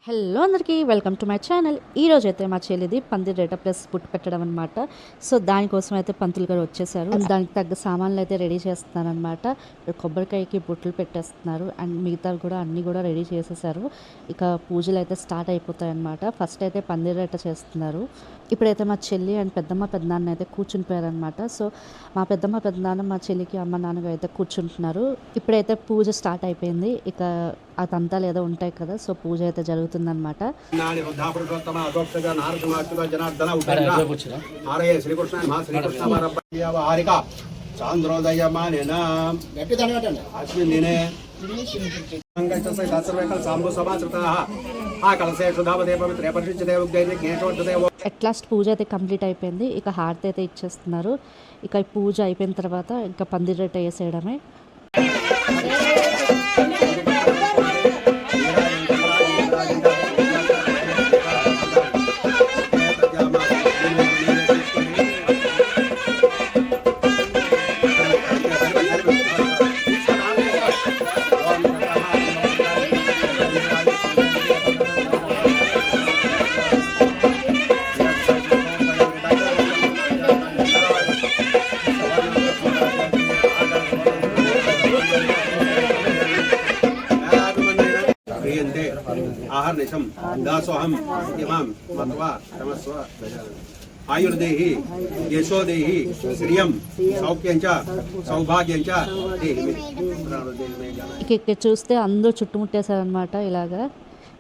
Hello అందరికీ welcome to my channel. ఈరోజు అయితే మా చెల్లిది పందిరేట ప్లస్ పుట్టు పెట్టడం అనమాట. సో దానికోసం అయితే పంతులు గారు వచ్చేసారు. దానికి తగ్గ సామాన్లు అయితే రెడీ చేస్తున్నారు అనమాట. కొబ్బరికాయకి బొట్లు పెట్టేస్తున్నారు అండ్ మిగతా కూడా అన్నీ కూడా రెడీ చేసేసారు. ఇక పూజలు అయితే స్టార్ట్ అయిపోతాయి అనమాట. ఫస్ట్ అయితే పందిరేట చేస్తున్నారు. ఇప్పుడైతే మా చెల్లి అండ్ పెద్దమ్మ పెద్దనాన్న అయితే కూర్చుని పోయారనమాట. సో మా పెద్దమ్మ పెద్దనాన్న మా చెల్లికి అమ్మ నాన్నగా అయితే కూర్చుంటున్నారు. ఇప్పుడైతే పూజ స్టార్ట్ అయిపోయింది. ఇక ఆ తంతాలు ఏదో ఉంటాయి కదా, సో పూజ అయితే జరుగుతుందన్నమాట. అట్ లాస్ట్ పూజ అయితే కంప్లీట్ అయిపోయింది. ఇక హారతి అయితే ఇచ్చేస్తున్నారు. ఇక పూజ అయిపోయిన తర్వాత ఇంకా పందిరేట వేసేయడమే. ఆహర్నిశం దాసోహం ఇమాం మత్వా తమస్వ ఆయుర్దేహి యశోదేహి శ్రియం సౌఖ్యంచ సౌభాగ్యంచ దేహి. ఇక్కడ చూస్తే అందరూ చుట్టుముట్టేశారనమాట. ఇలాగా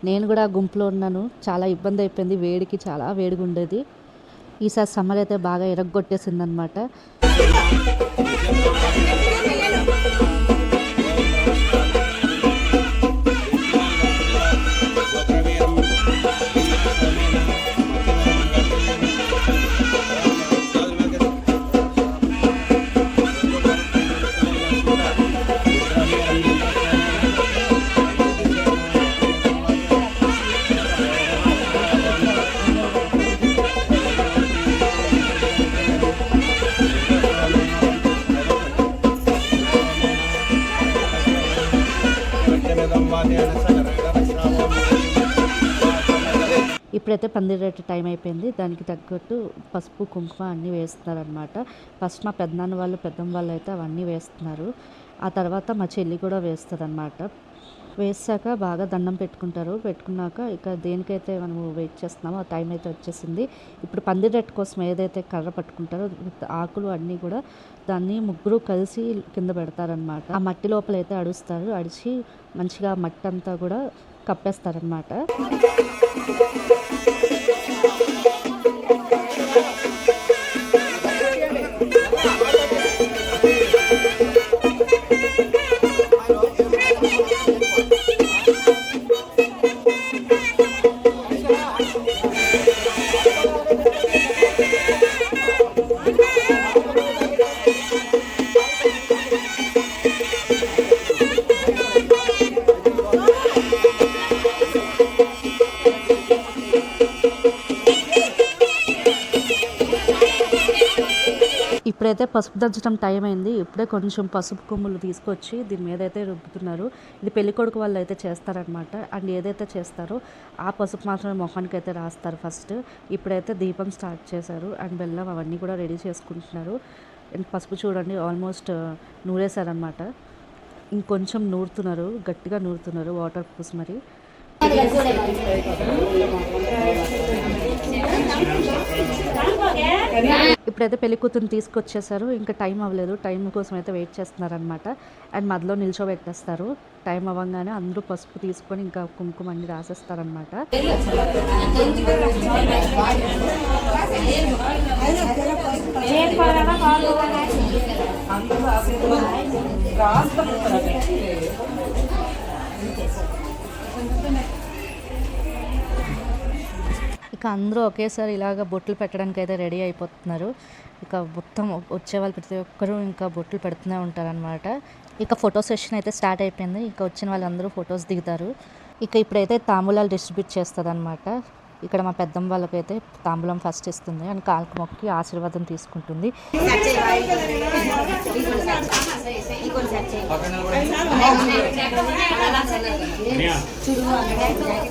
నేను కూడా గుంపులో ఉన్నాను. చాలా ఇబ్బంది అయిపోయింది, వేడికి చాలా వేడిగా ఉండేది. ఈసారి సమ్మర్ అయితే బాగా ఎరగొట్టేసింది అనమాట. ఇప్పుడైతే పందిరేట టైం అయిపోయింది. దానికి తగ్గట్టు పసుపు కుంకుమ అన్నీ వేస్తున్నారనమాట. ఫస్ట్ మా పెద్దనాన్న వాళ్ళు పెద్దమ్మ వాళ్ళు అయితే అవన్నీ వేస్తున్నారు. ఆ తర్వాత మా చెల్లి కూడా వేస్తుంది అనమాట. వేసాక బాగా దండం పెట్టుకుంటారు. పెట్టుకున్నాక ఇక దేనికైతే మనము వెయిట్ చేస్తున్నామో ఆ టైం అయితే వచ్చేసింది. ఇప్పుడు పందిరేట కోసం ఏదైతే కర్ర పట్టుకుంటారో ఆకులు అన్నీ కూడా దాన్ని ముగ్గురు కలిసి కింద పెడతారనమాట. ఆ మట్టి లోపల అయితే అడుస్తారు. అడిచి మంచిగా మట్టి అంతా కూడా కప్పేస్తారనమాట. ఇప్పుడైతే పసుపు దంచడం టైం అయింది. ఇప్పుడే కొంచెం పసుపు కొమ్ములు తీసుకొచ్చి దీని మీద అయితే రుబ్బుతున్నారు. ఇది పెళ్ళికొడుకు వాళ్ళు అయితే చేస్తారనమాట. అండ్ ఏదైతే చేస్తారో ఆ పసుపు మాత్రమే మొహానికి అయితే రాస్తారు ఫస్ట్. ఇప్పుడైతే దీపం స్టార్ట్ చేశారు అండ్ బెల్లం అవన్నీ కూడా రెడీ చేసుకుంటున్నారు. అండ్ పసుపు చూడండి ఆల్మోస్ట్ నూరేశారనమాట. ఇంకొంచెం నూరుతున్నారు, గట్టిగా నూరుతున్నారు వాటర్ పూసి మరి. ఇప్పుడైతే పెళ్లి కూతురుని తీసుకొచ్చేసారు. ఇంకా టైం అవ్వలేదు, టైం కోసం అయితే వెయిట్ చేస్తున్నారనమాట. అండ్ మధ్యలో నిల్చోబెట్టేస్తారు. టైం అవ్వగానే అందరూ పసుపు తీసుకొని ఇంకా కుంకుమ అన్ని రాసేస్తారనమాట. ఇక అందరూ ఒకేసారి ఇలాగ బొట్లు పెట్టడానికి అయితే రెడీ అయిపోతున్నారు. ఇక మొత్తం వచ్చేవాళ్ళు ప్రతి ఒక్కరూ ఇంకా బొట్లు పెడుతూనే ఉంటారనమాట. ఇక ఫోటో సెషన్ అయితే స్టార్ట్ అయిపోయింది. ఇక వచ్చిన వాళ్ళందరూ ఫొటోస్ దిగుతారు. ఇక ఇప్పుడైతే తాంబూలాలు డిస్ట్రిబ్యూట్ చేస్తుంది అనమాట. ఇక్కడ మా పెద్దమ్మ వాళ్ళకైతే తాంబూలం ఫస్ట్ ఇస్తుంది అండ్ కాలుకు మొక్కి ఆశీర్వాదం తీసుకుంటుంది.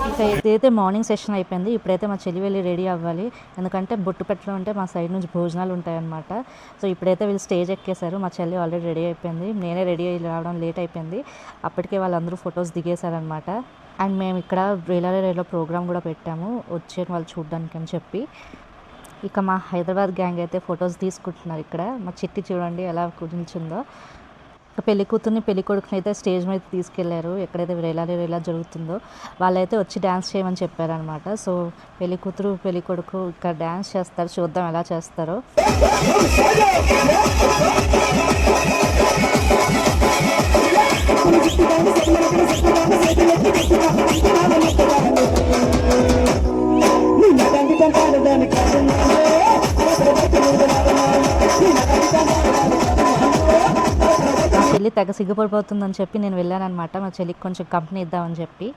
ఇంకా ఇదైతే మార్నింగ్ సెషన్ అయిపోయింది. ఇప్పుడైతే మా చెల్లి వెళ్ళి రెడీ అవ్వాలి, ఎందుకంటే బొట్టు పెట్టడం అంటే మా సైడ్ నుంచి భోజనాలు ఉంటాయన్నమాట. సో ఇప్పుడైతే వీళ్ళు స్టేజ్ ఎక్కేశారు. మా చెల్లి ఆల్రెడీ రెడీ అయిపోయింది, నేనే రెడీ అయ్యి రావడం లేట్ అయిపోయింది. అప్పటికే వాళ్ళందరూ ఫొటోస్ దిగేశారనమాట. అండ్ మేము ఇక్కడ రేలో ప్రోగ్రామ్ కూడా పెట్టాము, వచ్చే వాళ్ళు చూడడానికి అని చెప్పి. ఇక మా హైదరాబాద్ గ్యాంగ్ అయితే ఫొటోస్ తీసుకుంటున్నారు. ఇక్కడ మా చిట్టి చూడండి ఎలా కూర్చుందో. ఇక పెళ్లి కూతుర్ని పెళ్లి కొడుకుని అయితే స్టేజ్ మీద తీసుకెళ్లారు, ఎక్కడైతే రేలా జరుగుతుందో. వాళ్ళైతే వచ్చి డ్యాన్స్ చేయమని చెప్పారనమాట. సో పెళ్లి కూతురు పెళ్లి కొడుకు ఇక్కడ డ్యాన్స్ చేస్తారు, చూద్దాం ఎలా చేస్తారో. మా చెల్లి తెగ సిగ్గుపడిపోతుందని చెప్పి నేను వెళ్ళానమాట, మా చెల్లికి కొంచెం కంపెనీ ఇద్దామని చెప్పి.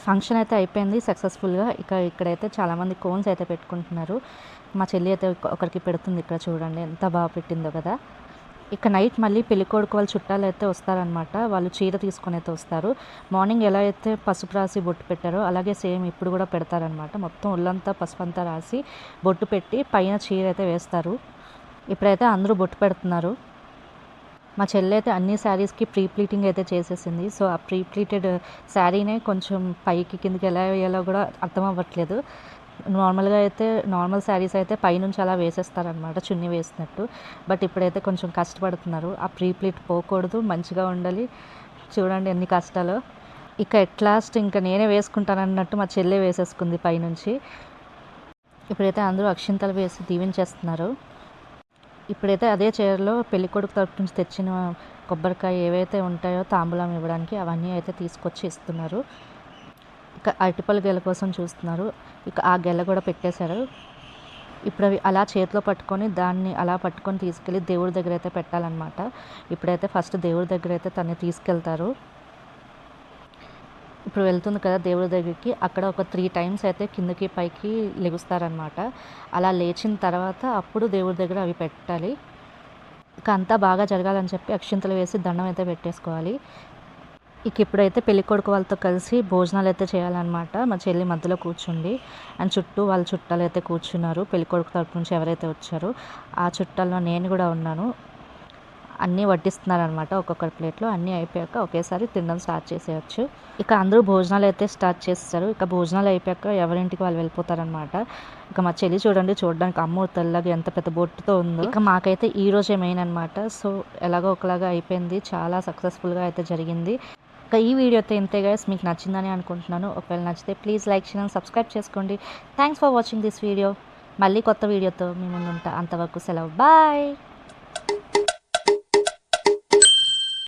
ఫంక్షన్ అయితే అయిపోయింది సక్సెస్ఫుల్గా. ఇక్కడైతే చాలామంది కోన్స్ అయితే పెట్టుకుంటున్నారు. మా చెల్లి అయితే ఒకరికి పెడుతుంది, ఇక్కడ చూడండి ఎంత బాగా పెట్టిందో కదా. ఇక నైట్ మళ్ళీ పెళ్ళికొడుకు వాళ్ళ చుట్టాలు అయితే వస్తారనమాట. వాళ్ళు చీర తీసుకొని అయితే వస్తారు. మార్నింగ్ ఎలా అయితే పసుపు రాసి బొట్టు పెట్టారో అలాగే సేమ్ ఇప్పుడు కూడా పెడతారనమాట. మొత్తం ఒళ్ళంతా పసుపు అంతా రాసి బొట్టు పెట్టి పైన చీర అయితే వేస్తారు. ఇప్పుడైతే అందరూ బొట్టు పెడుతున్నారు. మా చెల్లి అయితే అన్ని శారీస్కి ప్రీ ప్లీటింగ్ అయితే చేసేసింది. సో ఆ ప్రీ ప్లీటెడ్ శారీనే కొంచెం పైకి కిందకి ఎలా వేయాలో కూడా అర్థం అవ్వట్లేదు. నార్మల్గా అయితే నార్మల్ శారీస్ అయితే పైనుంచి అలా వేసేస్తారనమాట, చున్నీ వేసినట్టు. బట్ ఇప్పుడైతే కొంచెం కష్టపడుతున్నారు, ఆ ప్రీ ప్లీట్ పోకూడదు, మంచిగా ఉండాలి. చూడండి ఎన్ని కష్టాలు. ఇక ఎట్ లాస్ట్ ఇంకా నేనే వేసుకుంటానన్నట్టు మా చెల్లె వేసేసుకుంది పైనుంచి. ఇప్పుడైతే అందరూ అక్షింతలు వేసి దీవించేస్తున్నారు. ఇప్పుడైతే అదే చీరలో పెళ్ళికొడుకు తరపు నుంచి తెచ్చిన కొబ్బరికాయ ఏవైతే ఉంటాయో తాంబూలం ఇవ్వడానికి అవన్నీ అయితే తీసుకొచ్చి ఇస్తున్నారు. ఇక అరటిపళ్ళు గెల కోసం చూస్తున్నారు. ఇక ఆ గెల కూడా పెట్టేశారు. ఇప్పుడు అవి అలా చేతిలో పట్టుకొని దాన్ని అలా పట్టుకొని తీసుకెళ్ళి దేవుడి దగ్గర అయితే పెట్టాలన్నమాట. ఇప్పుడైతే ఫస్ట్ దేవుడి దగ్గర అయితే తను తీసుకెళ్తారు. ఇప్పుడు వెళ్తుంది కదా దేవుడి దగ్గరికి, అక్కడ ఒక 3 times అయితే కిందకి పైకి లెగుస్తారనమాట. అలా లేచిన తర్వాత అప్పుడు దేవుడి దగ్గర అవి పెట్టాలి. ఇక అంతా బాగా జరగాలని చెప్పి అక్షింతలు వేసి దండం అయితే పెట్టేసుకోవాలి. ఇక ఇప్పుడైతే పెళ్ళికొడుకు వాళ్ళతో కలిసి భోజనాలు అయితే చేయాలన్నమాట. మా చెల్లి మధ్యలో కూర్చుండి అండ్ చుట్టూ వాళ్ళ చుట్టాలు అయితే కూర్చున్నారు. పెళ్ళికొడుకు తరపు నుంచి ఎవరైతే వచ్చారో ఆ చుట్టాల్లో నేను కూడా ఉన్నాను. అన్నీ వడ్డిస్తున్నారనమాట, ఒక్కొక్కరి ప్లేట్లో. అన్నీ అయిపోయాక ఒకేసారి తినడం స్టార్ట్ చేసేయచ్చు. ఇక అందరూ భోజనాలు అయితే స్టార్ట్ చేస్తారు. ఇక భోజనాలు అయిపోయాక ఎవరింటికి వాళ్ళు వెళ్ళిపోతారనమాట. ఇక మా చెల్లి చూడండి, చూడడానికి అమ్మో తెల్లగా ఎంత పెద్ద బొట్టుతో ఉందో. ఇక మాకైతే ఈ రోజే మెయిన్ అనమాట. సో ఎలాగో ఒకలాగా అయిపోయింది, చాలా సక్సెస్ఫుల్గా అయితే జరిగింది. ఇక ఈ వీడియో అయితే ఇంతే గైస్, మీకు నచ్చిందని అనుకుంటున్నాను. ఒకవేళ నచ్చితే ప్లీజ్ లైక్ చేయండి, సబ్స్క్రైబ్ చేసుకోండి. Thanks for watching this video. మళ్ళీ కొత్త వీడియోతో మీ ముందు ఉంటా. అంతవరకు సెలవు, బాయ్.